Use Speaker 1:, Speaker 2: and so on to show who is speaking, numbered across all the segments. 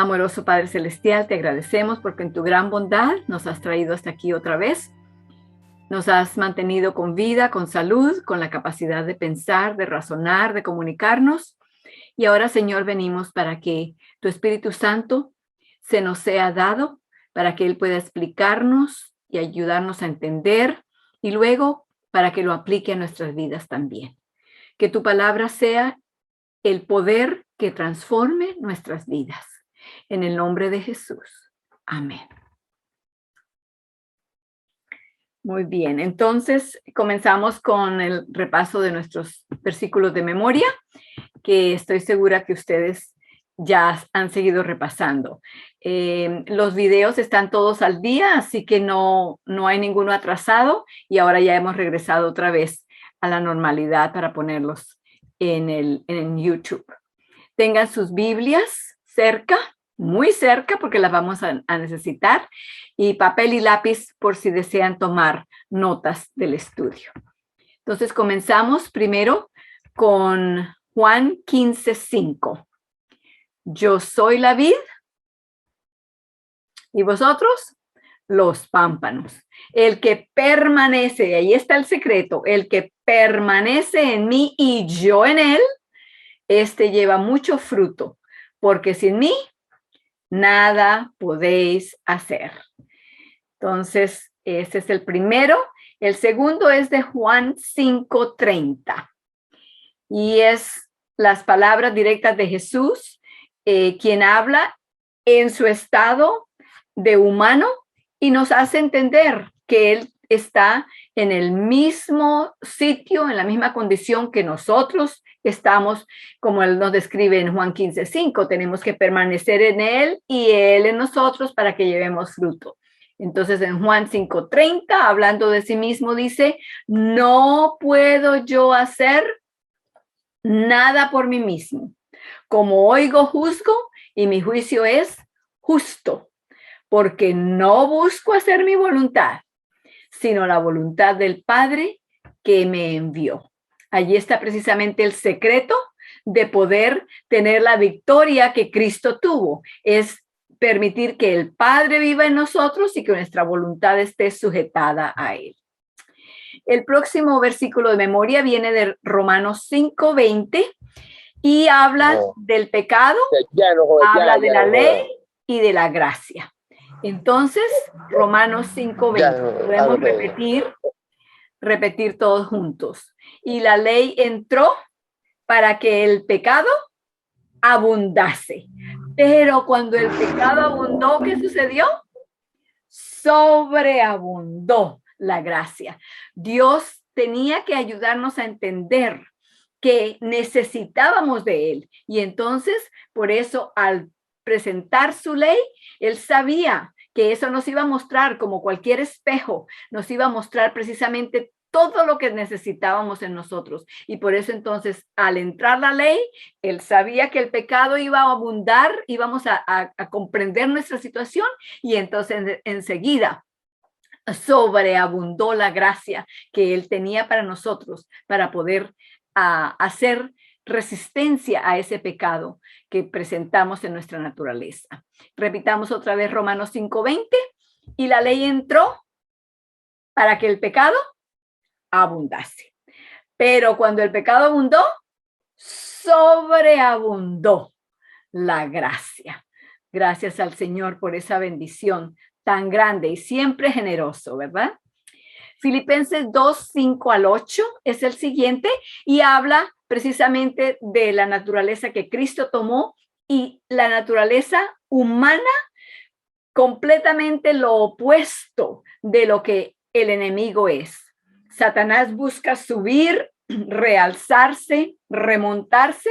Speaker 1: Amoroso Padre Celestial, te agradecemos porque en tu gran bondad nos has traído hasta aquí otra vez. Nos has mantenido con vida, con salud, con la capacidad de pensar, de razonar, de comunicarnos. Y ahora, Señor, venimos para que tu Espíritu Santo se nos sea dado, para que Él pueda explicarnos y ayudarnos a entender, y luego para que lo aplique a nuestras vidas también. Que tu palabra sea el poder que transforme nuestras vidas. En el nombre de Jesús. Amén. Muy bien, entonces comenzamos con el repaso de nuestros versículos de memoria, que estoy segura que ustedes ya han seguido repasando. Los videos están todos al día, así que no hay ninguno atrasado, y ahora ya hemos regresado otra vez a la normalidad para ponerlos en YouTube. Tengan sus Biblias cerca, muy cerca, porque las vamos a necesitar, y papel y lápiz por si desean tomar notas del estudio. Entonces comenzamos primero con Juan 15:5. Yo soy la vid y vosotros los pámpanos. El que permanece, ahí está el secreto, el que permanece en mí y yo en él, este lleva mucho fruto, porque sin mí nada podéis hacer. Entonces, ese es el primero. El segundo es de Juan 5:30. Y es las palabras directas de Jesús, quien habla en su estado de humano y nos hace entender que Él está en el mismo sitio, en la misma condición que nosotros estamos, como Él nos describe en Juan 15:5. Tenemos que permanecer en Él y Él en nosotros para que llevemos fruto. Entonces en Juan 5:30, hablando de sí mismo, dice, no puedo yo hacer nada por mí mismo. Como oigo, juzgo, y mi juicio es justo, porque no busco hacer mi voluntad, sino la voluntad del Padre que me envió. Allí está precisamente el secreto de poder tener la victoria que Cristo tuvo. Es permitir que el Padre viva en nosotros y que nuestra voluntad esté sujetada a Él. El próximo versículo de memoria viene de Romanos 5:20 y habla del pecado, habla de la ley y de la gracia. Entonces, Romanos 5:20, podemos repetir todos juntos. Y la ley entró para que el pecado abundase. Pero cuando el pecado abundó, ¿qué sucedió? Sobreabundó la gracia. Dios tenía que ayudarnos a entender que necesitábamos de Él. Y entonces, por eso, al presentar su ley, Él sabía que eso nos iba a mostrar, como cualquier espejo, nos iba a mostrar precisamente todo lo que necesitábamos en nosotros. Y por eso entonces, al entrar la ley, Él sabía que el pecado iba a abundar, íbamos a comprender nuestra situación, y entonces enseguida sobreabundó la gracia que Él tenía para nosotros, para poder hacer resistencia a ese pecado que presentamos en nuestra naturaleza. Repitamos otra vez Romanos 5:20, y la ley entró para que el pecado abundase. Pero cuando el pecado abundó, sobreabundó la gracia. Gracias al Señor por esa bendición tan grande y siempre generoso, ¿verdad? Filipenses 2:5-8 es el siguiente y habla precisamente de la naturaleza que Cristo tomó y la naturaleza humana, completamente lo opuesto de lo que el enemigo es. Satanás busca subir, realzarse, remontarse.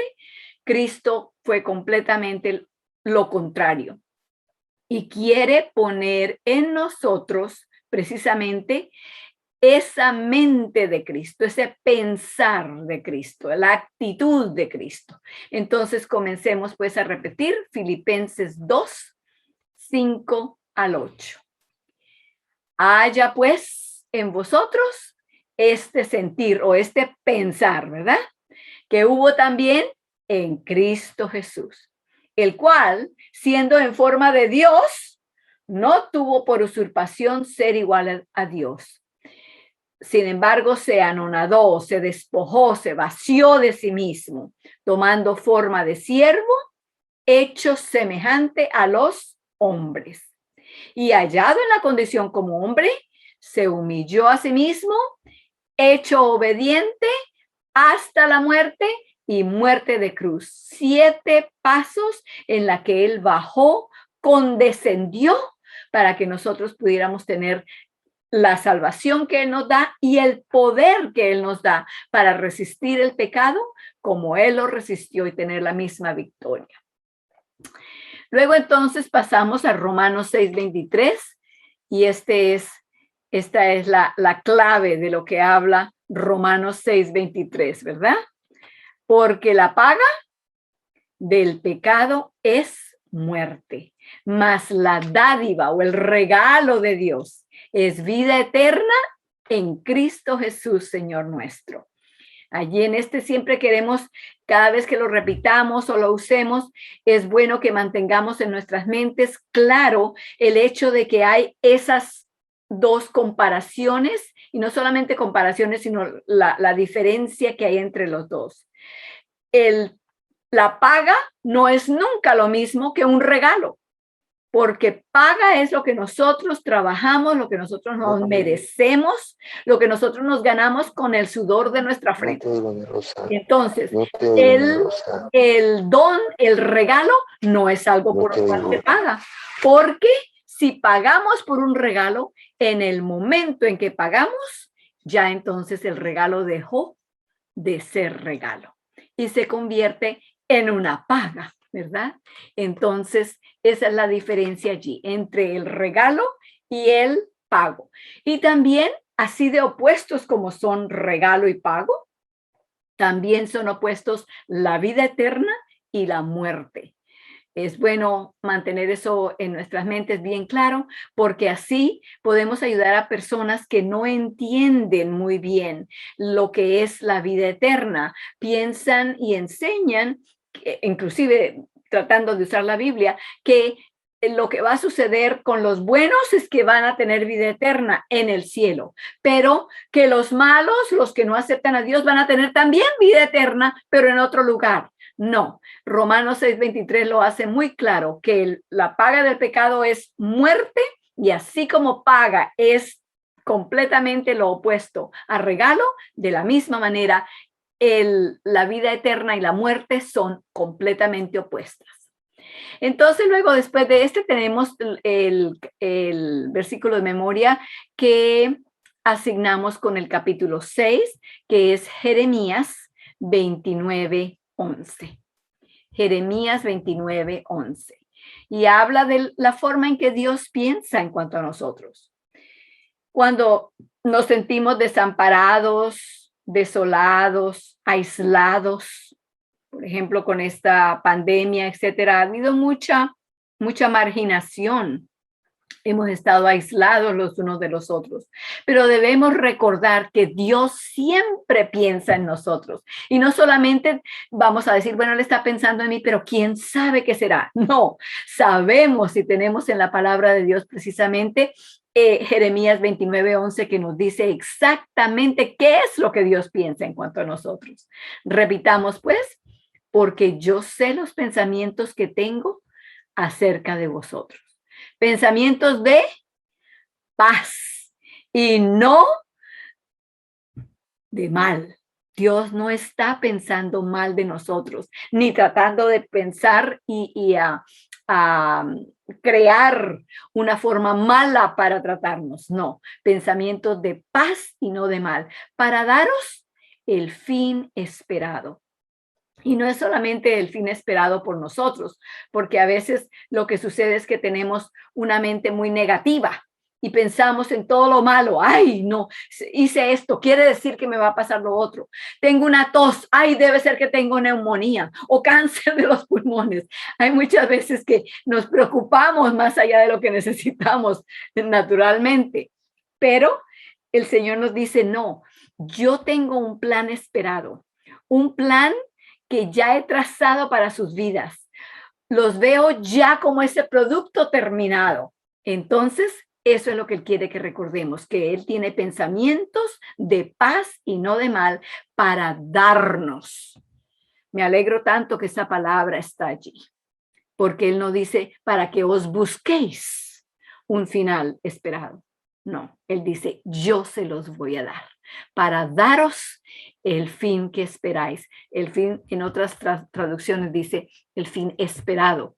Speaker 1: Cristo fue completamente lo contrario y quiere poner en nosotros precisamente esa mente de Cristo, ese pensar de Cristo, la actitud de Cristo. Entonces comencemos pues a repetir Filipenses 2:5-8. Haya pues en vosotros este sentir o este pensar, ¿verdad? Que hubo también en Cristo Jesús, el cual, siendo en forma de Dios, no tuvo por usurpación ser igual a Dios. Sin embargo, se anonadó, se despojó, se vació de sí mismo, tomando forma de siervo, hecho semejante a los hombres. Y hallado en la condición como hombre, se humilló a sí mismo, hecho obediente hasta la muerte y muerte de cruz. 7 pasos en la que él bajó, condescendió para que nosotros pudiéramos tener la salvación que él nos da y el poder que él nos da para resistir el pecado como él lo resistió y tener la misma victoria. Luego entonces pasamos a Romanos 6:23 y esta es la clave de lo que habla Romanos 6:23, ¿verdad? Porque la paga del pecado es muerte, mas la dádiva o el regalo de Dios es vida eterna en Cristo Jesús, Señor nuestro. Allí en siempre queremos, cada vez que lo repitamos o lo usemos, es bueno que mantengamos en nuestras mentes claro el hecho de que hay esas 2 comparaciones, y no solamente comparaciones, sino la diferencia que hay entre los dos. La paga no es nunca lo mismo que un regalo, porque paga es lo que nosotros trabajamos, lo que nosotros nos merecemos, lo que nosotros nos ganamos con el sudor de nuestra frente. Entonces, el don, el regalo, no es algo por lo cual se paga, porque si pagamos por un regalo, en el momento en que pagamos, ya entonces el regalo dejó de ser regalo y se convierte en una paga, ¿verdad? Entonces, esa es la diferencia allí entre el regalo y el pago. Y también, así de opuestos como son regalo y pago, también son opuestos la vida eterna y la muerte. Es bueno mantener eso en nuestras mentes bien claro, porque así podemos ayudar a personas que no entienden muy bien lo que es la vida eterna. Piensan y enseñan, inclusive tratando de usar la Biblia, que lo que va a suceder con los buenos es que van a tener vida eterna en el cielo, pero que los malos, los que no aceptan a Dios, van a tener también vida eterna, pero en otro lugar. No, Romanos 6:23 lo hace muy claro, que la paga del pecado es muerte, y así como paga es completamente lo opuesto a regalo, de la misma manera la vida eterna y la muerte son completamente opuestas. Entonces, luego, después de tenemos el versículo de memoria que asignamos con el capítulo 6, que es Jeremías 29:11. Jeremías 29:11. Y habla de la forma en que Dios piensa en cuanto a nosotros. Cuando nos sentimos desamparados, desolados, aislados, por ejemplo, con esta pandemia, etcétera, ha habido mucha marginación. Hemos estado aislados los unos de los otros, pero debemos recordar que Dios siempre piensa en nosotros, y no solamente vamos a decir, bueno, Él está pensando en mí, pero quién sabe qué será. No, sabemos y tenemos en la palabra de Dios precisamente Jeremías 29:11, que nos dice exactamente qué es lo que Dios piensa en cuanto a nosotros. Repitamos pues, porque yo sé los pensamientos que tengo acerca de vosotros. Pensamientos de paz y no de mal. Dios no está pensando mal de nosotros, ni tratando de pensar y a crear una forma mala para tratarnos. No, pensamientos de paz y no de mal, para daros el fin esperado. Y no es solamente el fin esperado por nosotros, porque a veces lo que sucede es que tenemos una mente muy negativa y pensamos en todo lo malo. Ay, no, hice esto, quiere decir que me va a pasar lo otro. Tengo una tos, ay, debe ser que tengo neumonía o cáncer de los pulmones. Hay muchas veces que nos preocupamos más allá de lo que necesitamos naturalmente, pero el Señor nos dice, no, yo tengo un plan esperado, un plan que ya he trazado para sus vidas, los veo ya como ese producto terminado. Entonces, eso es lo que Él quiere que recordemos, que Él tiene pensamientos de paz y no de mal para darnos. Me alegro tanto que esa palabra está allí, porque Él no dice para que os busquéis un final esperado. No, Él dice, yo se los voy a dar para daros el fin que esperáis. El fin, en otras traducciones dice, el fin esperado.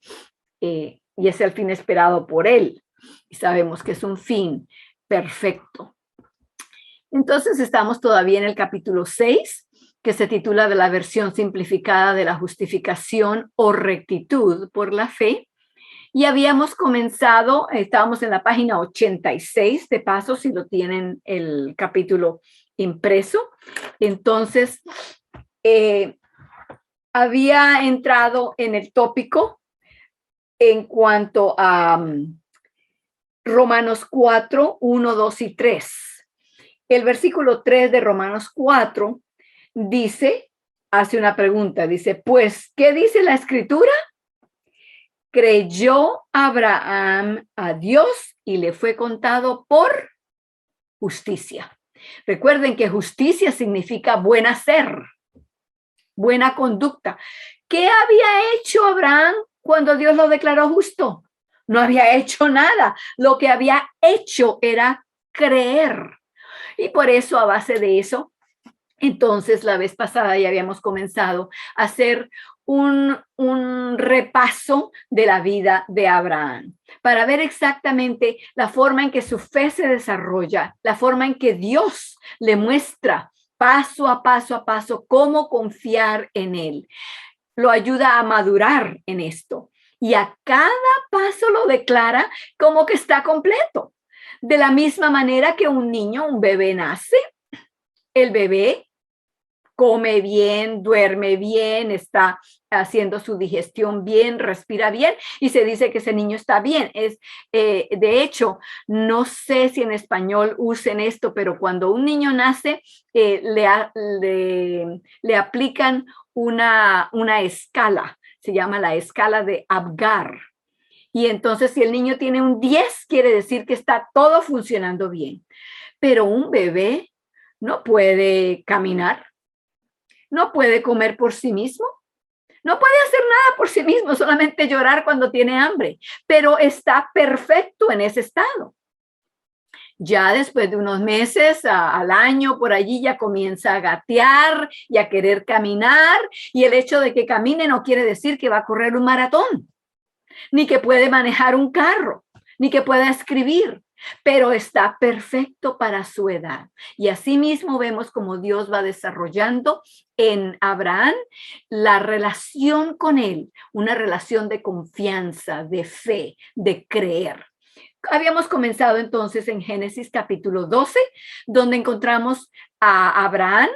Speaker 1: Y es el fin esperado por Él. Y sabemos que es un fin perfecto. Entonces estamos todavía en el capítulo 6, que se titula de la versión simplificada de la justificación o rectitud por la fe. Y habíamos comenzado, estábamos en la página 86, de paso, si lo tienen el capítulo impreso. Entonces, había entrado en el tópico en cuanto a Romanos 4, 1, 2 y 3. El versículo 3 de Romanos 4 dice, hace una pregunta, dice, pues, ¿qué dice la escritura? Creyó Abraham a Dios y le fue contado por justicia. Recuerden que justicia significa buen hacer, buena conducta. ¿Qué había hecho Abraham cuando Dios lo declaró justo? No había hecho nada. Lo que había hecho era creer. Y por eso, a base de eso, entonces la vez pasada ya habíamos comenzado a hacer un repaso de la vida de Abraham para ver exactamente la forma en que su fe se desarrolla, la forma en que Dios le muestra paso a paso cómo confiar en él. Lo ayuda a madurar en esto y a cada paso lo declara como que está completo. De la misma manera que un niño, un bebé nace, el bebé come bien, duerme bien, está haciendo su digestión bien, respira bien y se dice que ese niño está bien. De hecho, no sé si en español usen esto, pero cuando un niño nace, le aplican una escala, se llama la escala de Apgar. Y entonces si el niño tiene un 10, quiere decir que está todo funcionando bien. Pero un bebé no puede caminar, no puede comer por sí mismo, no puede hacer nada por sí mismo, solamente llorar cuando tiene hambre, pero está perfecto en ese estado. Ya después de unos meses, al año, por allí ya comienza a gatear y a querer caminar, y el hecho de que camine no quiere decir que va a correr un maratón, ni que puede manejar un carro, ni que pueda escribir, pero está perfecto para su edad. Y asimismo vemos cómo Dios va desarrollando en Abraham la relación con él, una relación de confianza, de fe, de creer. Habíamos comenzado entonces en Génesis capítulo 12, donde encontramos a Abraham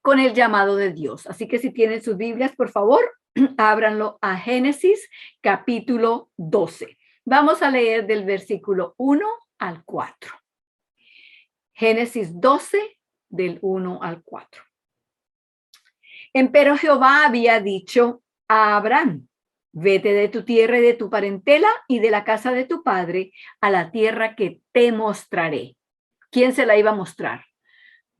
Speaker 1: con el llamado de Dios. Así que si tienen sus Biblias, por favor, ábranlo a Génesis capítulo 12. Vamos a leer del versículo 1 al 4. Génesis 12, del 1 al 4. Empero Jehová había dicho a Abraham, vete de tu tierra y de tu parentela y de la casa de tu padre a la tierra que te mostraré. ¿Quién se la iba a mostrar?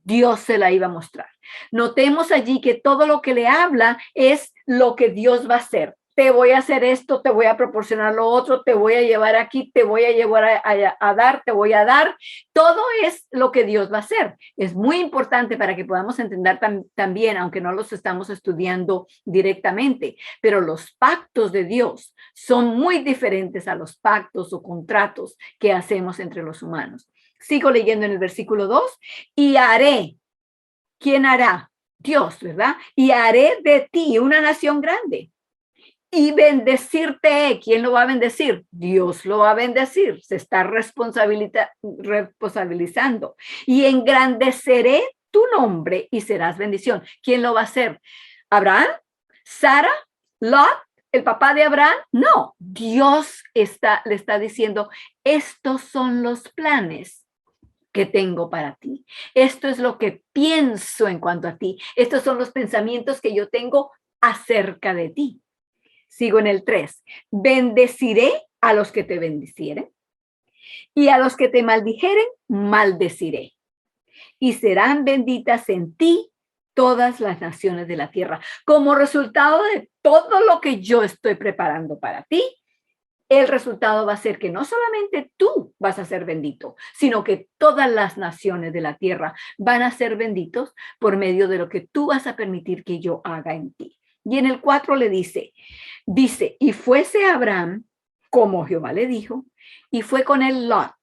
Speaker 1: Dios se la iba a mostrar. Notemos allí que todo lo que le habla es lo que Dios va a hacer. Te voy a hacer esto, te voy a proporcionar lo otro, te voy a llevar aquí, te voy a llevar a dar, te voy a dar. Todo es lo que Dios va a hacer. Es muy importante para que podamos entender también, aunque no los estamos estudiando directamente, pero los pactos de Dios son muy diferentes a los pactos o contratos que hacemos entre los humanos. Sigo leyendo en el versículo 2, y haré. ¿Quién hará? Dios, ¿verdad? Y haré de ti una nación grande. Y bendecirte. ¿Quién lo va a bendecir? Dios lo va a bendecir. Se está responsabilizando. Y engrandeceré tu nombre y serás bendición. ¿Quién lo va a hacer? ¿Abraham? ¿Sara? ¿Lot? ¿El papá de Abraham? No. Dios le está diciendo, estos son los planes que tengo para ti. Esto es lo que pienso en cuanto a ti. Estos son los pensamientos que yo tengo acerca de ti. Sigo en el 3. Bendeciré a los que te bendicieren y a los que te maldijeren, maldeciré. Y serán benditas en ti todas las naciones de la tierra. Como resultado de todo lo que yo estoy preparando para ti, el resultado va a ser que no solamente tú vas a ser bendito, sino que todas las naciones de la tierra van a ser benditos por medio de lo que tú vas a permitir que yo haga en ti. Y en el 4 le dice, y fuese Abraham como Jehová le dijo, y fue con él Lot.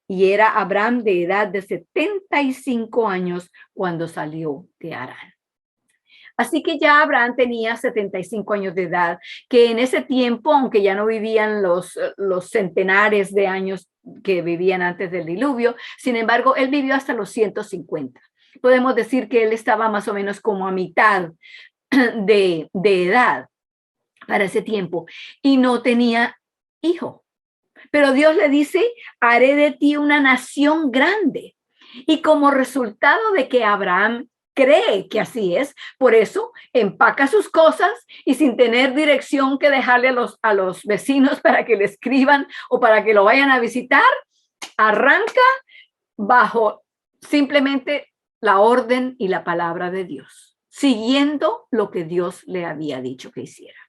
Speaker 1: Y era Abraham de edad de 75 años cuando salió de Harán. Así que ya Abraham tenía 75 años de edad, que en ese tiempo, aunque ya no vivían los centenares de años que vivían antes del diluvio, sin embargo, él vivió hasta los 150. Podemos decir que él estaba más o menos como a mitad de edad para ese tiempo y no tenía hijo. Pero Dios le dice, haré de ti una nación grande. Y como resultado de que Abraham cree que así es, por eso empaca sus cosas y sin tener dirección que dejarle a los vecinos para que le escriban o para que lo vayan a visitar, arranca bajo simplemente la orden y la palabra de Dios, siguiendo lo que Dios le había dicho que hiciera.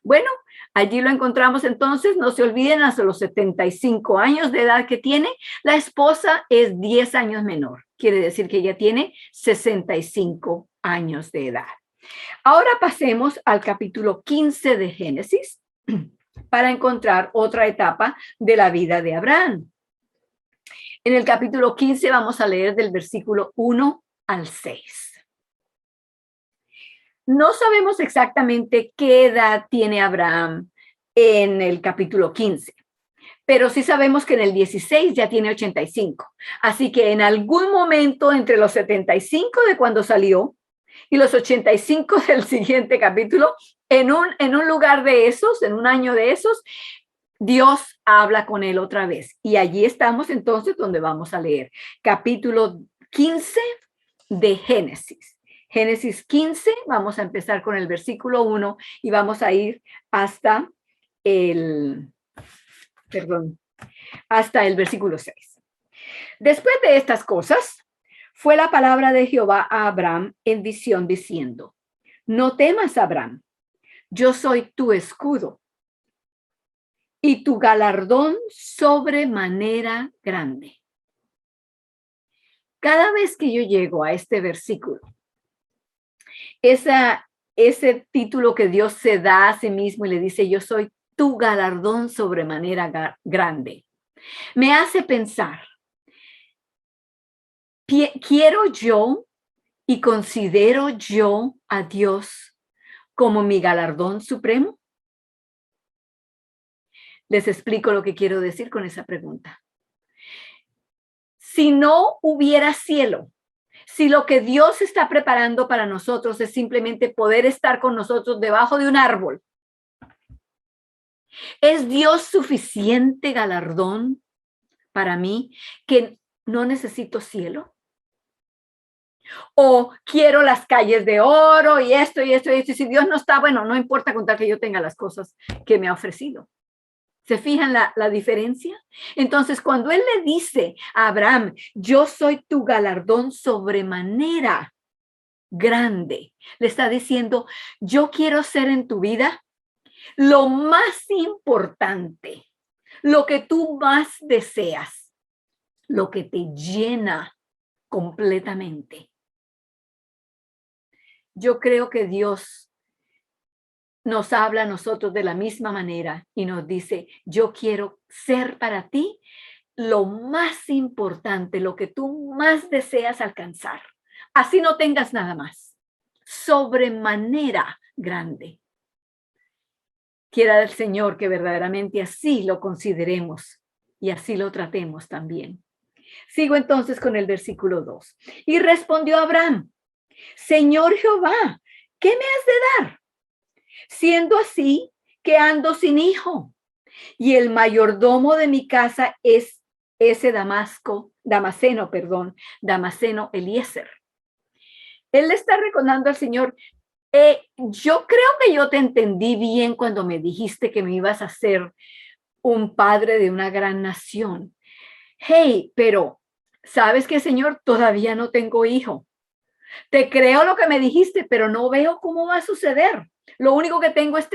Speaker 1: Bueno, allí lo encontramos entonces, no se olviden, hasta los 75 años de edad que tiene, la esposa es 10 años menor, quiere decir que ella tiene 65 años de edad. Ahora pasemos al capítulo 15 de Génesis para encontrar otra etapa de la vida de Abraham. En el capítulo 15 vamos a leer del versículo 1 al 6. No sabemos exactamente qué edad tiene Abraham en el capítulo 15, pero sí sabemos que en el 16 ya tiene 85. Así que en algún momento entre los 75 de cuando salió y los 85 del siguiente capítulo, en un lugar de esos, en un año de esos, Dios habla con él otra vez. Y allí estamos entonces donde vamos a leer capítulo 15 de Génesis. Génesis 15, vamos a empezar con el versículo 1 y vamos a ir hasta el versículo 6. Después de estas cosas, fue la palabra de Jehová a Abraham en visión diciendo, no temas, Abraham, yo soy tu escudo y tu galardón sobremanera grande. Cada vez que yo llego a este versículo, ese título que Dios se da a sí mismo y le dice, yo soy tu galardón sobremanera grande, me hace pensar, ¿quiero yo y considero yo a Dios como mi galardón supremo? Les explico lo que quiero decir con esa pregunta. Si no hubiera cielo, si lo que Dios está preparando para nosotros es simplemente poder estar con nosotros debajo de un árbol, ¿es Dios suficiente galardón para mí que no necesito cielo? O quiero las calles de oro y esto y esto y esto. Y si Dios no está, bueno, no importa contar que yo tenga las cosas que me ha ofrecido. ¿Se fijan la diferencia? Entonces, cuando él le dice a Abraham, yo soy tu galardón sobremanera grande, le está diciendo, yo quiero ser en tu vida lo más importante, lo que tú más deseas, lo que te llena completamente. Yo creo que Dios nos habla a nosotros de la misma manera y nos dice, yo quiero ser para ti lo más importante, lo que tú más deseas alcanzar. Así no tengas nada más. Sobremanera grande. Quiera el Señor que verdaderamente así lo consideremos y así lo tratemos también. Sigo entonces con el versículo 2. Y respondió Abraham, Señor Jehová, ¿qué me has de dar? Siendo así que ando sin hijo, y el mayordomo de mi casa es ese Damaseno Eliezer. Él le está recordando al Señor, Yo creo que yo te entendí bien cuando me dijiste que me ibas a ser un padre de una gran nación. Hey, pero ¿sabes qué, Señor? Todavía no tengo hijo. Te creo lo que me dijiste, pero no veo cómo va a suceder. Lo único que tengo es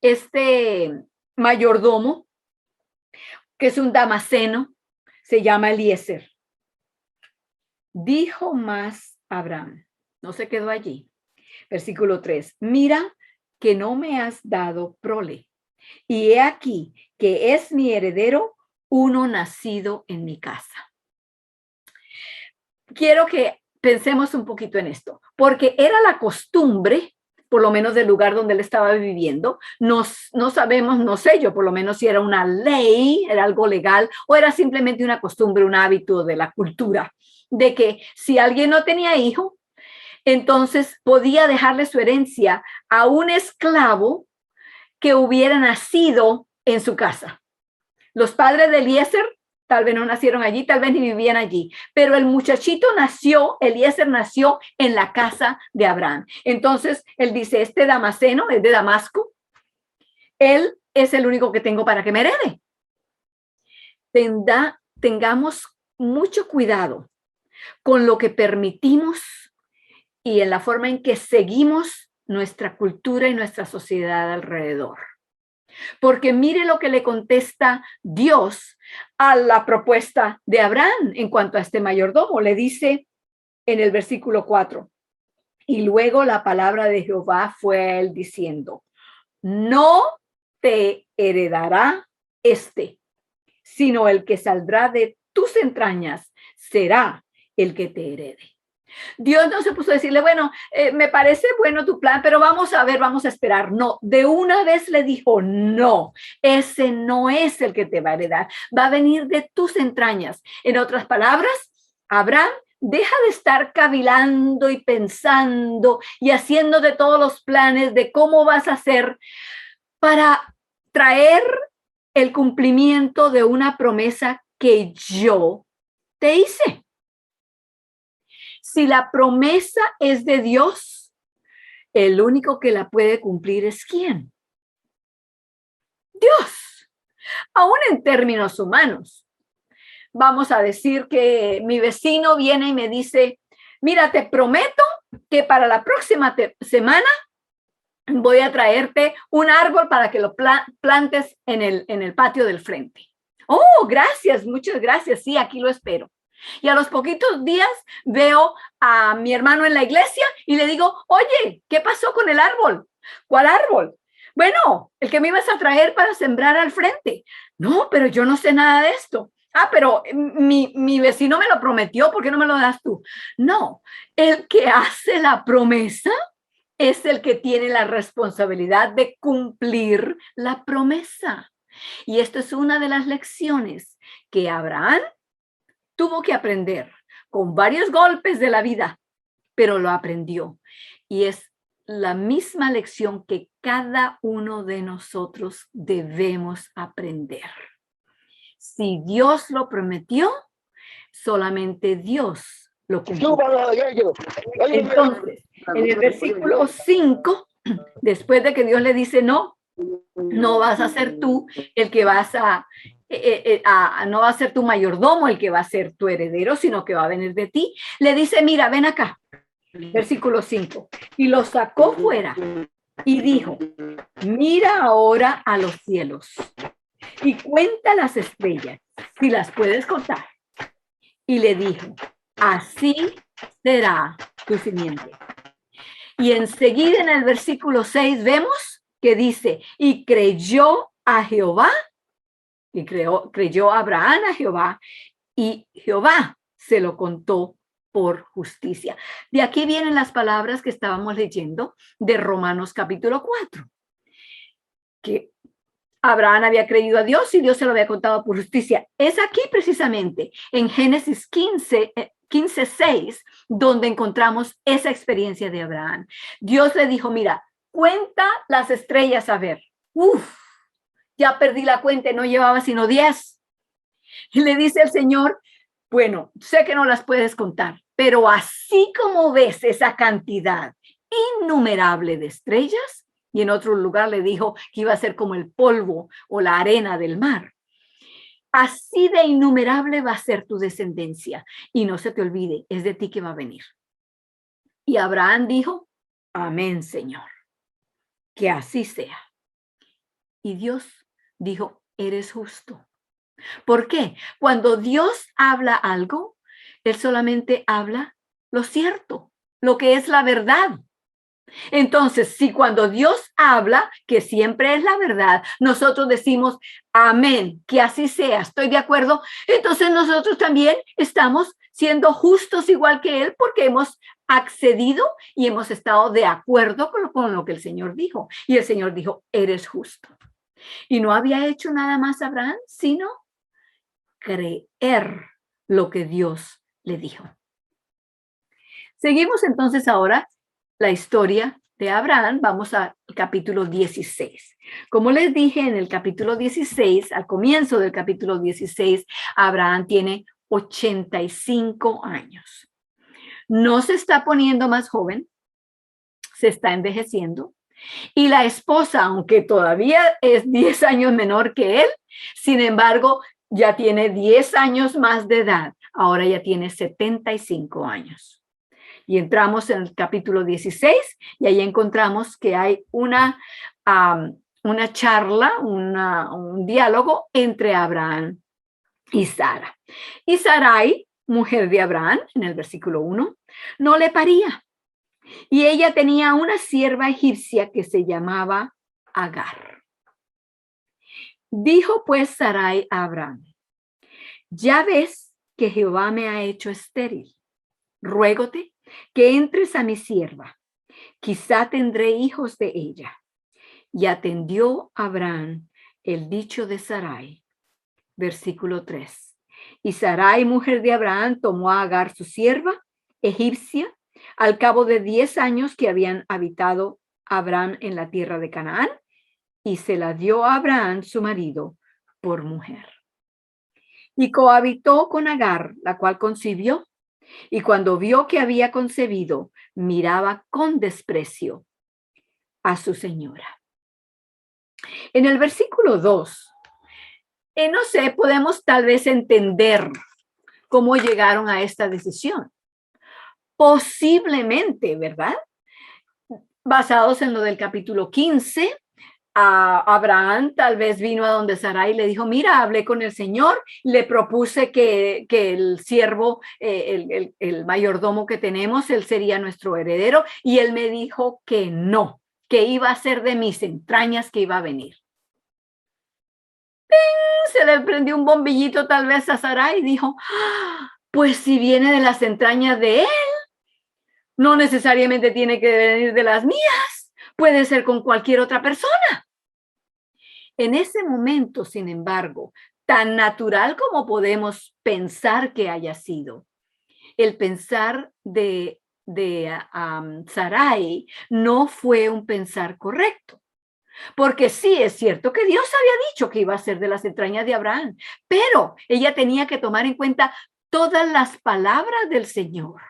Speaker 1: este mayordomo, que es un damaseno, se llama Eliezer. Dijo más Abraham, no se quedó allí. Versículo 3, mira que no me has dado prole, y he aquí que es mi heredero uno nacido en mi casa. Quiero que pensemos un poquito en esto, porque era la costumbre, por lo menos del lugar donde él estaba viviendo. No sabemos, no sé yo, por lo menos si era una ley, era algo legal, o era simplemente una costumbre, un hábito de la cultura, de que si alguien no tenía hijo, entonces podía dejarle su herencia a un esclavo que hubiera nacido en su casa. Los padres de Eliezer tal vez no nacieron allí, tal vez ni vivían allí, pero el muchachito nació, Eliezer nació en la casa de Abraham. Entonces, él dice, este damaseno es de Damasco, él es el único que tengo para que me herede. Tengamos mucho cuidado con lo que permitimos y en la forma en que seguimos nuestra cultura y nuestra sociedad alrededor. Porque mire lo que le contesta Dios a la propuesta de Abraham en cuanto a este mayordomo. Le dice en el versículo 4, y luego la palabra de Jehová fue a él diciendo, no te heredará sino el que saldrá de tus entrañas será el que te herede. Dios no se puso a decirle, bueno, me parece bueno tu plan, pero vamos a ver, vamos a esperar. No, de una vez le dijo, no, ese no es el que te va a heredar, va a venir de tus entrañas. En otras palabras, Abraham, deja de estar cavilando y pensando y haciendo de todos los planes de cómo vas a hacer para traer el cumplimiento de una promesa que yo te hice. Si la promesa es de Dios, el único que la puede cumplir es ¿quién? Dios. Aún en términos humanos. Vamos a decir que mi vecino viene y me dice, mira, te prometo que para la próxima semana voy a traerte un árbol para que lo plantes en el patio del frente. Oh, gracias, muchas gracias. Sí, aquí lo espero. Y a los poquitos días veo a mi hermano en la iglesia y le digo, oye, ¿qué pasó con el árbol? ¿Cuál árbol? Bueno, el que me ibas a traer para sembrar al frente. No, pero yo no sé nada de esto. Ah, pero mi vecino me lo prometió, ¿por qué no me lo das tú? No, el que hace la promesa es el que tiene la responsabilidad de cumplir la promesa. Y esto es una de las lecciones que Abraham tuvo que aprender con varios golpes de la vida, pero lo aprendió. Y es la misma lección que cada uno de nosotros debemos aprender. Si Dios lo prometió, solamente Dios lo cumplió. Entonces, en el versículo 5, después de que Dios le dice, no vas a ser tú el que vas no va a ser tu mayordomo el que va a ser tu heredero, sino que va a venir de ti. Le dice, mira, ven acá. Versículo 5. Y lo sacó fuera y dijo, mira ahora a los cielos y cuenta las estrellas, si las puedes contar. Y le dijo, así será tu simiente. Y enseguida en el versículo 6 vemos que dice, y creyó a Jehová, y creyó Abraham a Jehová, y Jehová se lo contó por justicia. De aquí vienen las palabras que estábamos leyendo de Romanos capítulo 4, que Abraham había creído a Dios y Dios se lo había contado por justicia. Es aquí precisamente, en Génesis 15:6, donde encontramos esa experiencia de Abraham. Dios le dijo, mira, cuenta las estrellas a ver. Ya perdí la cuenta, no llevaba sino 10. Y le dice el Señor, bueno, sé que no las puedes contar, pero así como ves esa cantidad innumerable de estrellas, y en otro lugar le dijo que iba a ser como el polvo o la arena del mar. Así de innumerable va a ser tu descendencia. Y no se te olvide, es de ti que va a venir. Y Abraham dijo, amén, Señor, que así sea. Y Dios dijo, eres justo. ¿Por qué? Cuando Dios habla algo, Él solamente habla lo cierto, lo que es la verdad. Entonces, si cuando Dios habla, que siempre es la verdad, nosotros decimos, amén, que así sea, estoy de acuerdo, entonces nosotros también estamos siendo justos igual que Él porque hemos accedido y hemos estado de acuerdo con lo que el Señor dijo. Y el Señor dijo, eres justo. Y no había hecho nada más Abraham, sino creer lo que Dios le dijo. Seguimos entonces ahora la historia de Abraham. Vamos al capítulo 16. Como les dije, en el capítulo 16, al comienzo del capítulo 16, Abraham tiene 85 años. No se está poniendo más joven, se está envejeciendo. Y la esposa, aunque todavía es 10 años menor que él, sin embargo, ya tiene 10 años más de edad. Ahora ya tiene 75 años. Y entramos en el capítulo 16 y ahí encontramos que hay una charla, un diálogo entre Abraham y Sara. Y Sarai, mujer de Abraham, en el versículo 1, no le paría. Y ella tenía una sierva egipcia que se llamaba Agar. Dijo pues Sarai a Abraham, ya ves que Jehová me ha hecho estéril. Ruégote que entres a mi sierva, quizá tendré hijos de ella. Y atendió Abraham el dicho de Sarai. Versículo 3. Y Sarai, mujer de Abraham, tomó a Agar su sierva egipcia al cabo de 10 años que habían habitado Abraham en la tierra de Canaán, y se la dio a Abraham su marido por mujer. Y cohabitó con Agar, la cual concibió. Y cuando vio que había concebido, miraba con desprecio a su señora. En el versículo 2, no sé, podemos tal vez entender cómo llegaron a esta decisión. Posiblemente, ¿verdad? Basados en lo del capítulo 15, Abraham tal vez vino a donde Sarai y le dijo, mira, hablé con el Señor, le propuse que el siervo, el mayordomo que tenemos, él sería nuestro heredero, y él me dijo que no, que iba a ser de mis entrañas que iba a venir. Se le prendió un bombillito tal vez a Sarai y dijo, pues si viene de las entrañas de él, no necesariamente tiene que venir de las mías, puede ser con cualquier otra persona. En ese momento, sin embargo, tan natural como podemos pensar que haya sido, el pensar de Sarai no fue un pensar correcto. Porque sí, es cierto que Dios había dicho que iba a ser de las entrañas de Abraham, pero ella tenía que tomar en cuenta todas las palabras del Señor.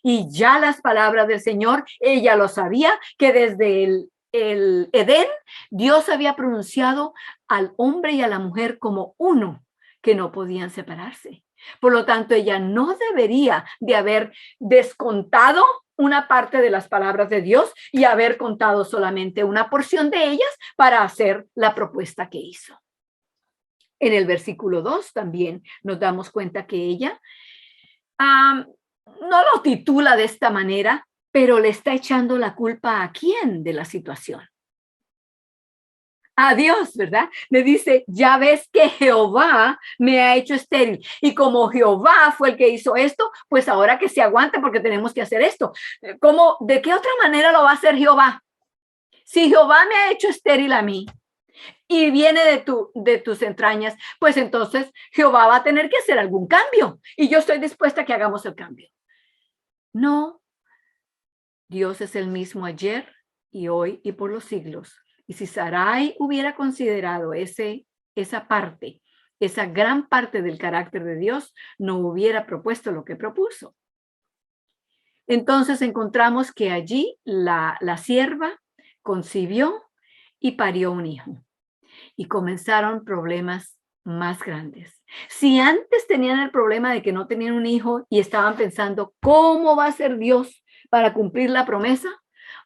Speaker 1: Y ya las palabras del Señor, ella lo sabía, que desde el Edén, Dios había pronunciado al hombre y a la mujer como uno, que no podían separarse. Por lo tanto, ella no debería de haber descontado una parte de las palabras de Dios y haber contado solamente una porción de ellas para hacer la propuesta que hizo. En el versículo 2 también nos damos cuenta que ella no lo titula de esta manera, pero le está echando la culpa a quién de la situación. A Dios, ¿verdad? Le dice, ya ves que Jehová me ha hecho estéril. Y como Jehová fue el que hizo esto, pues ahora que se aguante porque tenemos que hacer esto. ¿Cómo, de qué otra manera lo va a hacer Jehová? Si Jehová me ha hecho estéril a mí y viene de tus entrañas, pues entonces Jehová va a tener que hacer algún cambio. Y yo estoy dispuesta a que hagamos el cambio. No, Dios es el mismo ayer y hoy y por los siglos. Y si Sarai hubiera considerado esa parte, esa gran parte del carácter de Dios, no hubiera propuesto lo que propuso. Entonces encontramos que allí la sierva concibió y parió un hijo. Y comenzaron problemas más grandes. Si antes tenían el problema de que no tenían un hijo y estaban pensando, ¿cómo va a ser Dios para cumplir la promesa?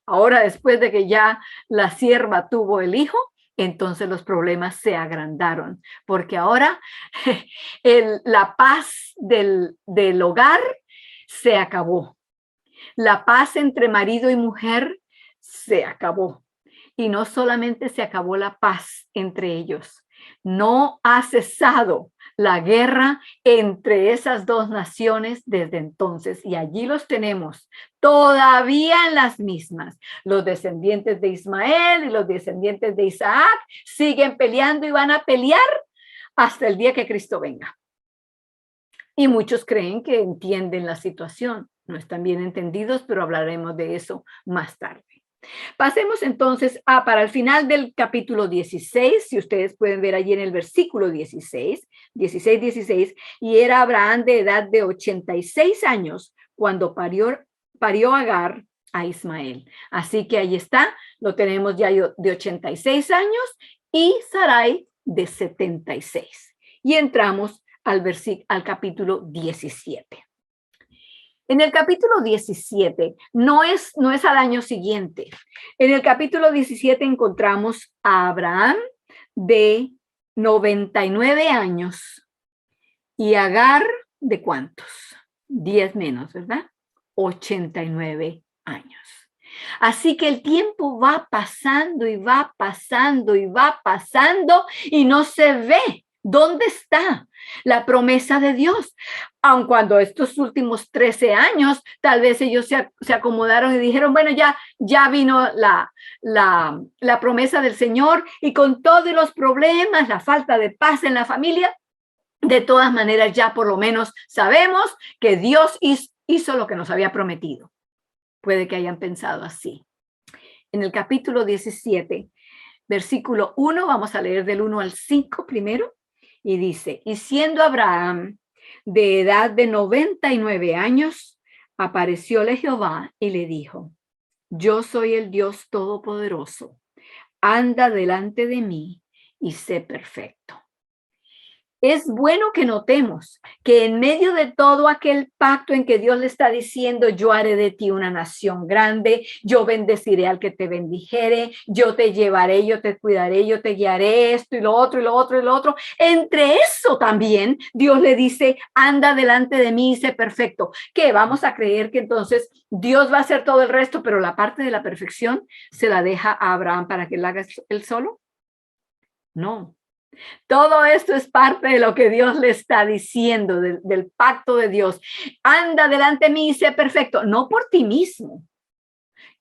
Speaker 1: Ahora, después de que ya la sierva tuvo el hijo, entonces los problemas se agrandaron, porque ahora la paz del hogar se acabó. La paz entre marido y mujer se acabó. Y no solamente se acabó la paz entre ellos, no ha cesado la guerra entre esas dos naciones desde entonces. Y allí los tenemos todavía en las mismas. Los descendientes de Ismael y los descendientes de Isaac siguen peleando y van a pelear hasta el día que Cristo venga. Y muchos creen que entienden la situación. No están bien entendidos, pero hablaremos de eso más tarde. Pasemos entonces para el final del capítulo 16, si ustedes pueden ver allí en el versículo 16, y era Abraham de edad de 86 años cuando parió Agar a Ismael. Así que ahí está, lo tenemos ya de 86 años y Sarai de 76. Y entramos al capítulo 17. En el capítulo 17, no es al año siguiente. En el capítulo 17 encontramos a Abraham de 99 años y Agar de ¿cuántos? 10 menos, ¿verdad? 89 años. Así que el tiempo va pasando y va pasando y va pasando y no se ve. ¿Dónde está la promesa de Dios? Aun cuando estos últimos 13 años, tal vez ellos se acomodaron y dijeron, bueno, ya vino la promesa del Señor y con todos los problemas, la falta de paz en la familia, de todas maneras ya por lo menos sabemos que Dios hizo lo que nos había prometido. Puede que hayan pensado así. En el capítulo 17, versículo 1, vamos a leer del 1 al 5 primero. Y dice, y siendo Abraham de edad de 99 años, aparecióle Jehová y le dijo, yo soy el Dios Todopoderoso, anda delante de mí y sé perfecto. Es bueno que notemos que en medio de todo aquel pacto en que Dios le está diciendo, yo haré de ti una nación grande, yo bendeciré al que te bendijere, yo te llevaré, yo te cuidaré, yo te guiaré, esto y lo otro y lo otro y lo otro. Entre eso también Dios le dice, anda delante de mí y sé perfecto. ¿Qué? Vamos a creer que entonces Dios va a hacer todo el resto, pero la parte de la perfección se la deja a Abraham para que la haga él solo. No. Todo esto es parte de lo que Dios le está diciendo, del pacto de Dios. Anda delante de mí y sé perfecto, no por ti mismo.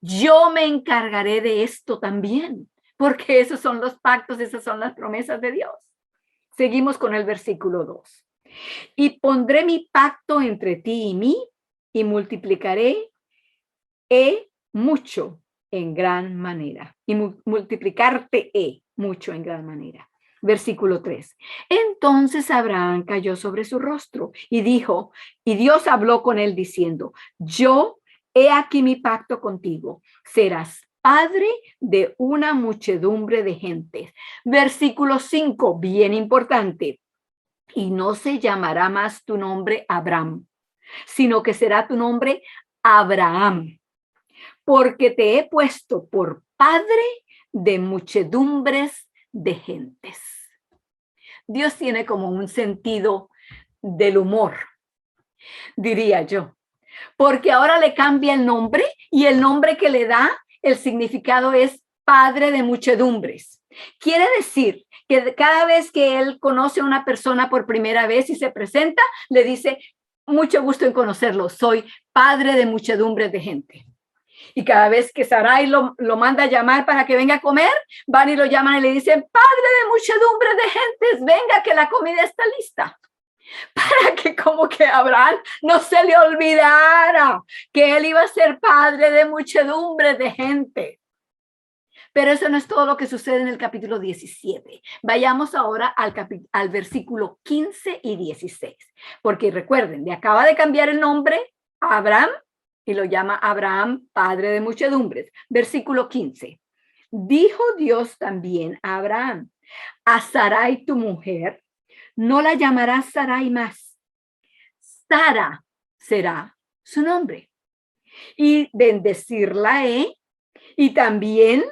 Speaker 1: Yo me encargaré de esto también, porque esos son los pactos, esas son las promesas de Dios. Seguimos con el versículo 2. Y pondré mi pacto entre ti y mí y multiplicaré mucho en gran manera. Y multiplicarte mucho en gran manera. Versículo 3. Entonces Abraham cayó sobre su rostro y dijo, y Dios habló con él diciendo, yo he aquí mi pacto contigo, serás padre de una muchedumbre de gentes. Versículo 5, bien importante. Y no se llamará más tu nombre Abraham, sino que será tu nombre Abraham, porque te he puesto por padre de muchedumbres de gentes. Dios tiene como un sentido del humor, diría yo, porque ahora le cambia el nombre y el nombre que le da, el significado es padre de muchedumbres. Quiere decir que cada vez que él conoce a una persona por primera vez y se presenta, le dice, mucho gusto en conocerlo, soy padre de muchedumbres de gente. Y cada vez que Sarai lo manda a llamar para que venga a comer, van y lo llaman y le dicen, padre de muchedumbre de gentes, venga que la comida está lista. Para que como que Abraham no se le olvidara que él iba a ser padre de muchedumbre de gente. Pero eso no es todo lo que sucede en el capítulo 17. Vayamos ahora al versículo 15 y 16. Porque recuerden, le acaba de cambiar el nombre a Abraham y lo llama Abraham, padre de muchedumbres. Versículo 15. Dijo Dios también a Abraham: a Sarai tu mujer no la llamarás Sarai más. Sara será su nombre. Y bendecirla y también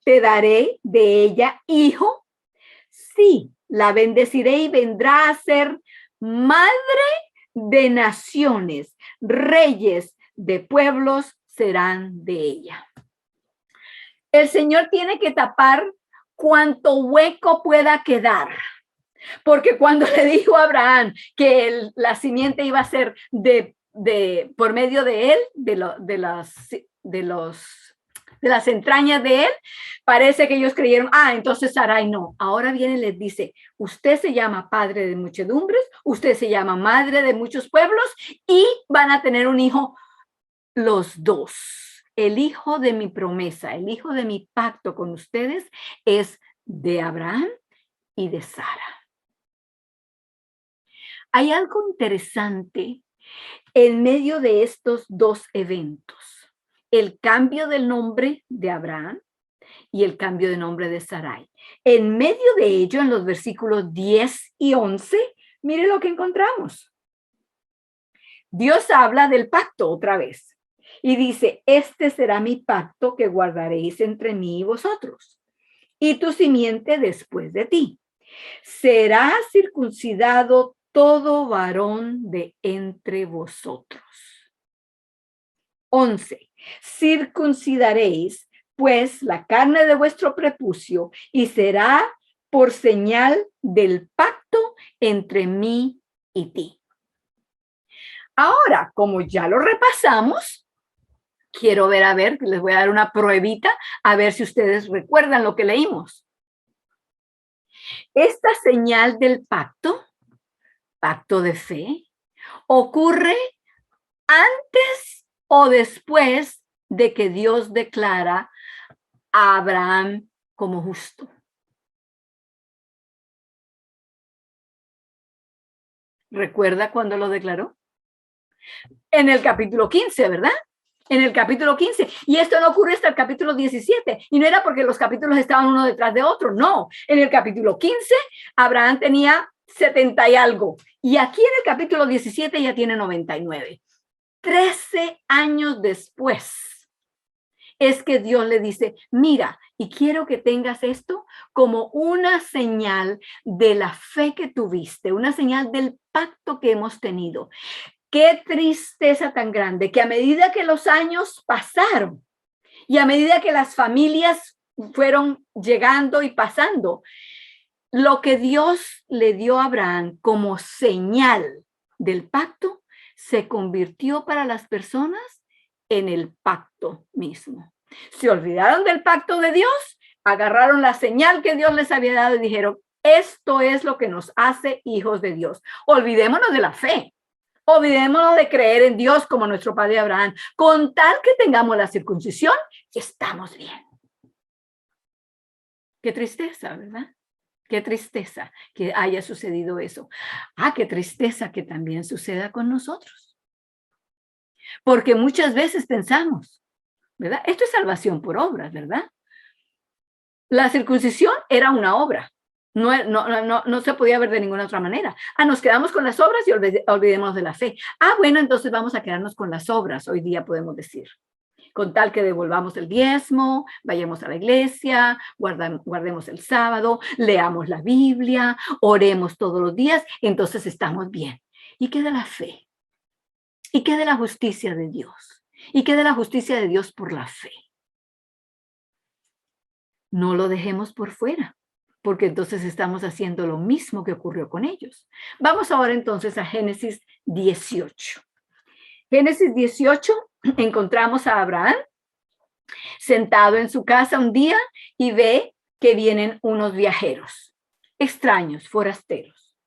Speaker 1: te daré de ella hijo. Sí, la bendeciré y vendrá a ser madre de naciones, reyes de pueblos serán de ella. El Señor tiene que tapar cuanto hueco pueda quedar. Porque cuando le dijo a Abraham que la simiente iba a ser por medio de él, de las entrañas de él, parece que ellos creyeron, entonces Sarai no. Ahora viene y les dice, usted se llama padre de muchedumbres, usted se llama madre de muchos pueblos y van a tener un hijo los dos. El hijo de mi promesa, el hijo de mi pacto con ustedes es de Abraham y de Sara. Hay algo interesante en medio de estos dos eventos. El cambio del nombre de Abraham y el cambio de nombre de Sarai. En medio de ello, en los versículos 10 y 11, mire lo que encontramos. Dios habla del pacto otra vez y dice, este será mi pacto que guardaréis entre mí y vosotros y tu simiente después de ti. Será circuncidado todo varón de entre vosotros. 11. Circuncidaréis pues la carne de vuestro prepucio y será por señal del pacto entre mí y ti. Ahora, como ya lo repasamos, quiero ver, les voy a dar una pruebita, a ver si ustedes recuerdan lo que leímos. Esta señal del pacto de fe, ocurre antes o después de que Dios declara a Abraham como justo. ¿Recuerda cuándo lo declaró? En el capítulo 15, ¿verdad? En el capítulo 15. Y esto no ocurre hasta el capítulo 17. Y no era porque los capítulos estaban uno detrás de otro. No. En el capítulo 15, Abraham tenía 70 y algo. Y aquí en el capítulo 17 ya tiene 99. 13 años después es que Dios le dice, mira, y quiero que tengas esto como una señal de la fe que tuviste, una señal del pacto que hemos tenido. Qué tristeza tan grande que a medida que los años pasaron y a medida que las familias fueron llegando y pasando, lo que Dios le dio a Abraham como señal del pacto se convirtió para las personas en el pacto mismo. Se olvidaron del pacto de Dios, agarraron la señal que Dios les había dado y dijeron, esto es lo que nos hace hijos de Dios. Olvidémonos de la fe. Olvidémonos de creer en Dios como nuestro padre Abraham. Con tal que tengamos la circuncisión, estamos bien. Qué tristeza, ¿verdad? Qué tristeza que haya sucedido eso. Qué tristeza que también suceda con nosotros. Porque muchas veces pensamos, ¿verdad? Esto es salvación por obras, ¿verdad? La circuncisión era una obra. No se podía ver de ninguna otra manera. Nos quedamos con las obras y olvidemos de la fe. Bueno, entonces vamos a quedarnos con las obras, hoy día podemos decir. Con tal que devolvamos el diezmo, vayamos a la iglesia, guardemos el sábado, leamos la Biblia, oremos todos los días, entonces estamos bien. ¿Y qué de la fe? ¿Y qué de la justicia de Dios? ¿Y qué de la justicia de Dios por la fe? No lo dejemos por fuera, porque entonces estamos haciendo lo mismo que ocurrió con ellos. Vamos ahora entonces a Génesis 18. Génesis 18, encontramos a Abraham sentado en su casa un día y ve que vienen unos viajeros, extraños, forasteros,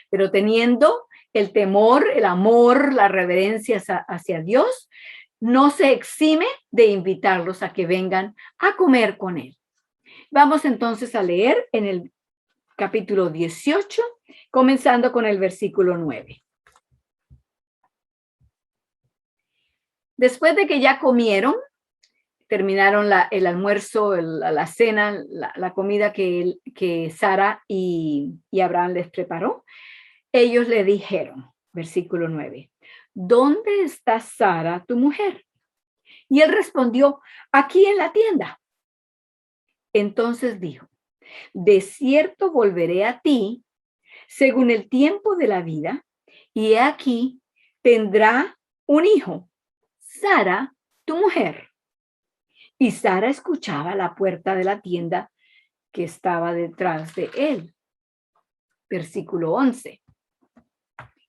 Speaker 1: pero teniendo el temor, el amor, la reverencia hacia Dios, no se exime de invitarlos a que vengan a comer con él. Vamos entonces a leer en el capítulo 18, comenzando con el versículo 9. Después de que ya comieron, terminaron el almuerzo, la cena, la comida que Sara y Abraham les preparó, ellos le dijeron, versículo 9, ¿dónde está Sara, tu mujer? Y él respondió, aquí en la tienda. Entonces dijo, de cierto volveré a ti según el tiempo de la vida, y aquí tendrá un hijo, Sara, tu mujer. Y Sara escuchaba la puerta de la tienda que estaba detrás de él. Versículo 11.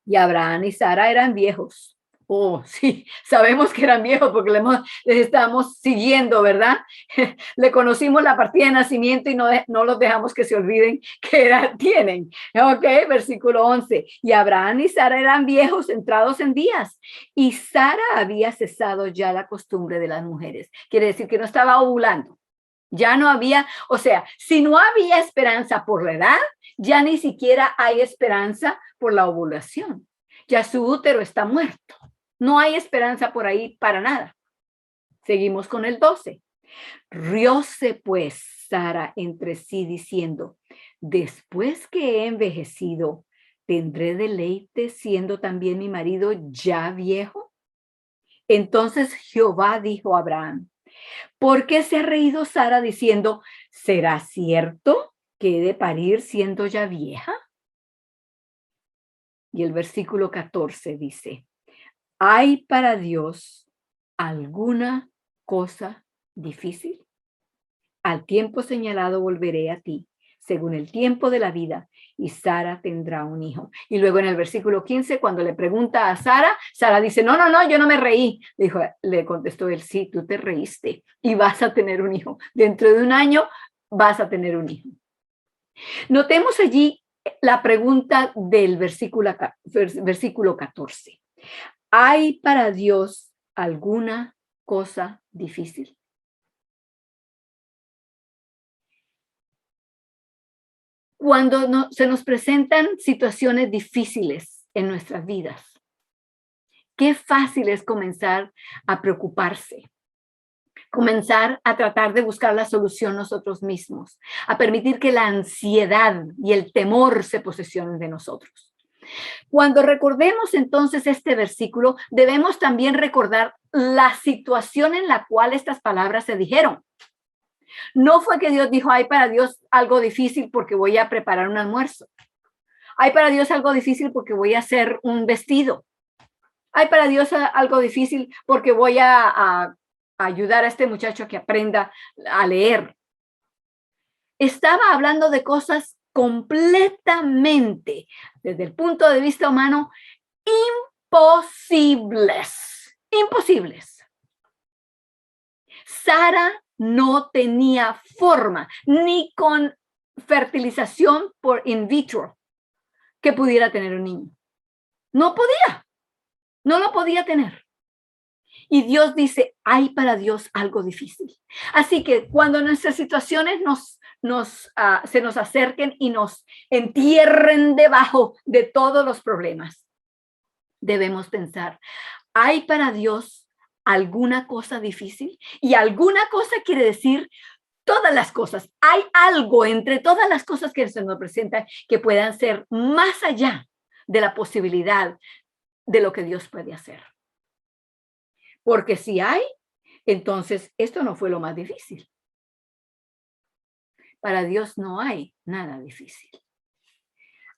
Speaker 1: Y Abraham y Sara eran viejos. Oh, sí, sabemos que eran viejos porque les estamos siguiendo, ¿verdad? Le conocimos la partida de nacimiento y no los dejamos que se olviden qué edad tienen. Ok, versículo 11. Y Abraham y Sara eran viejos, entrados en días. Y Sara había cesado ya la costumbre de las mujeres. Quiere decir que no estaba ovulando. Ya no había, o sea, si no había esperanza por la edad, ya ni siquiera hay esperanza por la ovulación. Ya su útero está muerto. No hay esperanza por ahí para nada. Seguimos con el 12. Rióse pues Sara entre sí diciendo, después que he envejecido, ¿tendré deleite siendo también mi marido ya viejo? Entonces Jehová dijo a Abraham, ¿por qué se ha reído Sara diciendo, ¿será cierto que he de parir siendo ya vieja? Y el versículo 14 dice, ¿hay para Dios alguna cosa difícil? Al tiempo señalado volveré a ti, según el tiempo de la vida, y Sara tendrá un hijo. Y luego en el versículo 15, cuando le pregunta a Sara, Sara dice, no, yo no me reí. Le contestó él, sí, tú te reíste y vas a tener un hijo. Dentro de un año vas a tener un hijo. Notemos allí la pregunta del versículo 14. ¿Hay para Dios alguna cosa difícil? Cuando se nos presentan situaciones difíciles en nuestras vidas, qué fácil es comenzar a preocuparse, comenzar a tratar de buscar la solución nosotros mismos, a permitir que la ansiedad y el temor se posesionen de nosotros. Cuando recordemos entonces este versículo, debemos también recordar la situación en la cual estas palabras se dijeron. No fue que Dios dijo, hay para Dios algo difícil porque voy a preparar un almuerzo. Hay para Dios algo difícil porque voy a hacer un vestido. Hay para Dios algo difícil porque voy a ayudar a este muchacho a que aprenda a leer. Estaba hablando de cosas completamente, desde el punto de vista humano, imposibles. Sara no tenía forma, ni con fertilización por in vitro, que pudiera tener un niño. No lo podía tener. Y Dios dice, hay para Dios algo difícil. Así que cuando nuestras situaciones se nos acerquen y nos entierren debajo de todos los problemas, debemos pensar, ¿hay para Dios alguna cosa difícil? Y alguna cosa quiere decir todas las cosas. Hay algo entre todas las cosas que se nos presentan que puedan ser más allá de la posibilidad de lo que Dios puede hacer. Porque si hay, entonces esto no fue lo más difícil. Para Dios no hay nada difícil.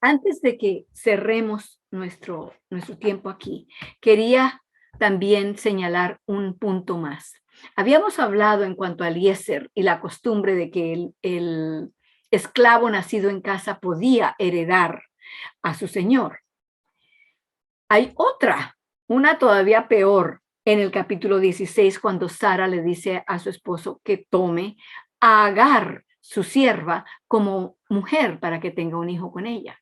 Speaker 1: Antes de que cerremos nuestro tiempo aquí, quería también señalar un punto más. Habíamos hablado en cuanto a Eliezer y la costumbre de que el esclavo nacido en casa podía heredar a su señor. Hay una todavía peor, en el capítulo 16, cuando Sara le dice a su esposo que tome a Agar, su sierva, como mujer para que tenga un hijo con ella.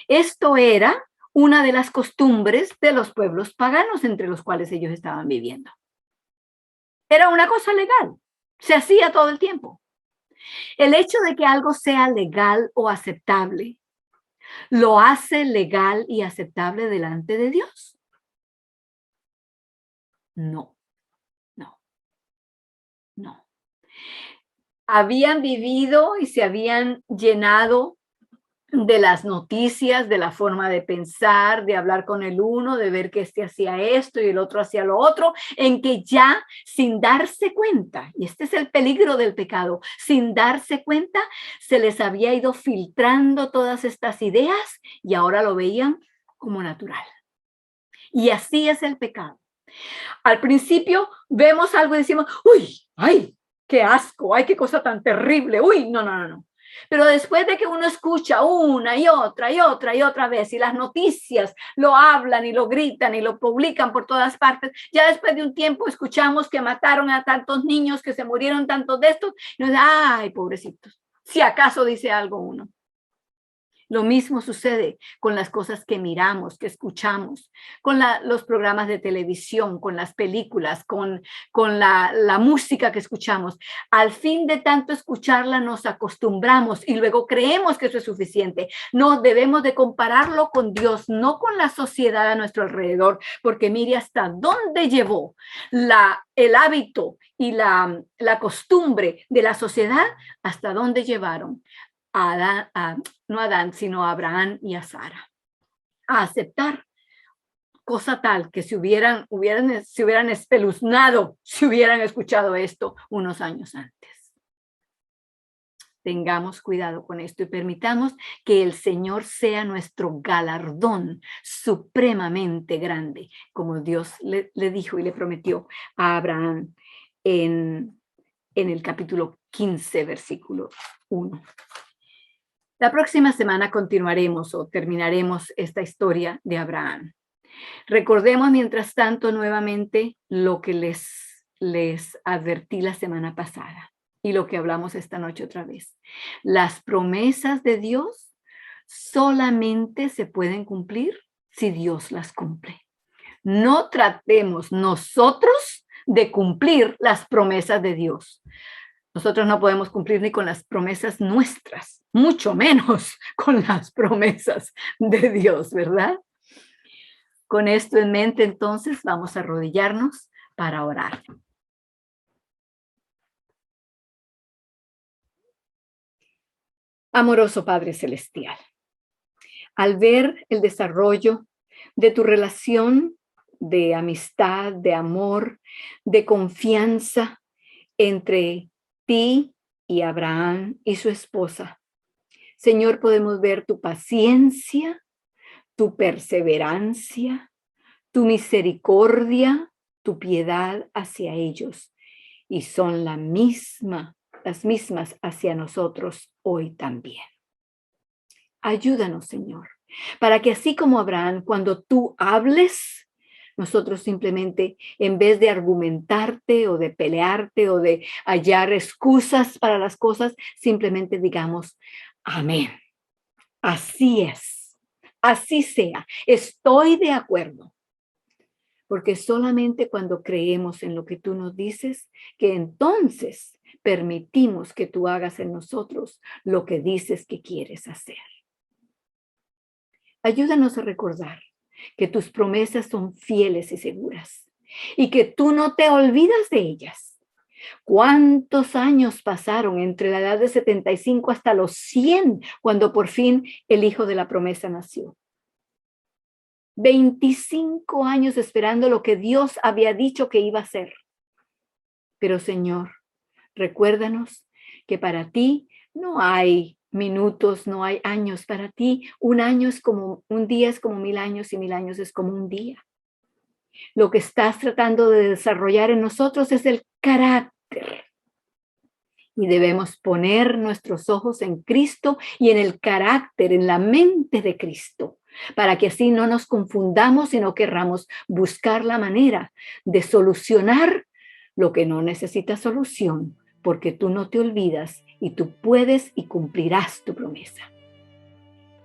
Speaker 1: Esto era una de las costumbres de los pueblos paganos entre los cuales ellos estaban viviendo. Era una cosa legal, se hacía todo el tiempo. El hecho de que algo sea legal o aceptable, lo hace legal y aceptable delante de Dios. No, no, no. Habían vivido y se habían llenado de las noticias, de la forma de pensar, de hablar con el uno, de ver que este hacía esto y el otro hacía lo otro, en que ya sin darse cuenta, y este es el peligro del pecado, sin darse cuenta, se les había ido filtrando todas estas ideas y ahora lo veían como natural. Y así es el pecado. Al principio vemos algo y decimos, uy, ay, qué asco, ay, qué cosa tan terrible, uy, no, no, no, no. Pero después de que uno escucha una y otra y otra y otra vez y las noticias lo hablan y lo gritan y lo publican por todas partes, ya después de un tiempo escuchamos que mataron a tantos niños, que se murieron tantos de estos, y nos dice, ay, pobrecitos, si acaso dice algo uno. Lo mismo sucede con las cosas que miramos, que escuchamos, con los programas de televisión, con las películas, con la música que escuchamos. Al fin de tanto escucharla nos acostumbramos y luego creemos que eso es suficiente. No debemos de compararlo con Dios, no con la sociedad a nuestro alrededor, porque mire hasta dónde llevó el hábito y la costumbre de la sociedad, hasta dónde llevaron a Adán, no a Adán, sino a Abraham y a Sara, a aceptar cosa tal que se hubieran espeluznado si hubieran escuchado esto unos años antes. Tengamos cuidado con esto y permitamos que el Señor sea nuestro galardón supremamente grande, como Dios le dijo y le prometió a Abraham en el capítulo 15, versículo 1. La próxima semana continuaremos o terminaremos esta historia de Abraham. Recordemos, mientras tanto, nuevamente lo que les advertí la semana pasada y lo que hablamos esta noche otra vez. Las promesas de Dios solamente se pueden cumplir si Dios las cumple. No tratemos nosotros de cumplir las promesas de Dios. Nosotros no podemos cumplir ni con las promesas nuestras, mucho menos con las promesas de Dios, ¿verdad? Con esto en mente, entonces, vamos a arrodillarnos para orar. Amoroso Padre Celestial, al ver el desarrollo de tu relación de amistad, de amor, de confianza entre ti y Abraham y su esposa, Señor, podemos ver tu paciencia, tu perseverancia, tu misericordia, tu piedad hacia ellos, y son las mismas hacia nosotros hoy también. Ayúdanos, Señor, para que así como Abraham, cuando tú hables, nosotros simplemente, en vez de argumentarte o de pelearte o de hallar excusas para las cosas, simplemente digamos, amén. Así es, así sea, estoy de acuerdo. Porque solamente cuando creemos en lo que tú nos dices, que entonces permitimos que tú hagas en nosotros lo que dices que quieres hacer. Ayúdanos a recordar que tus promesas son fieles y seguras y que tú no te olvidas de ellas. ¿Cuántos años pasaron entre la edad de 75 hasta los 100 cuando por fin el hijo de la promesa nació? 25 años esperando lo que Dios había dicho que iba a hacer. Pero Señor, recuérdanos que para ti no hay minutos, no hay años. Para ti un año es como un día, es como 1000 años y 1000 años es como un día. Lo que estás tratando de desarrollar en nosotros es el carácter. Y debemos poner nuestros ojos en Cristo y en el carácter, en la mente de Cristo, para que así no nos confundamos y no querramos buscar la manera de solucionar lo que no necesita solución, porque tú no te olvidas y tú puedes y cumplirás tu promesa.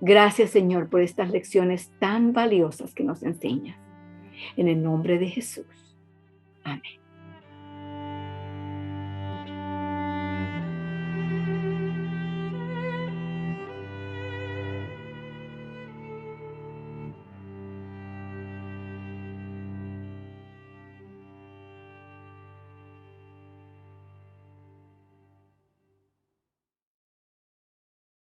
Speaker 1: Gracias, Señor, por estas lecciones tan valiosas que nos enseñas. En el nombre de Jesús. Amén.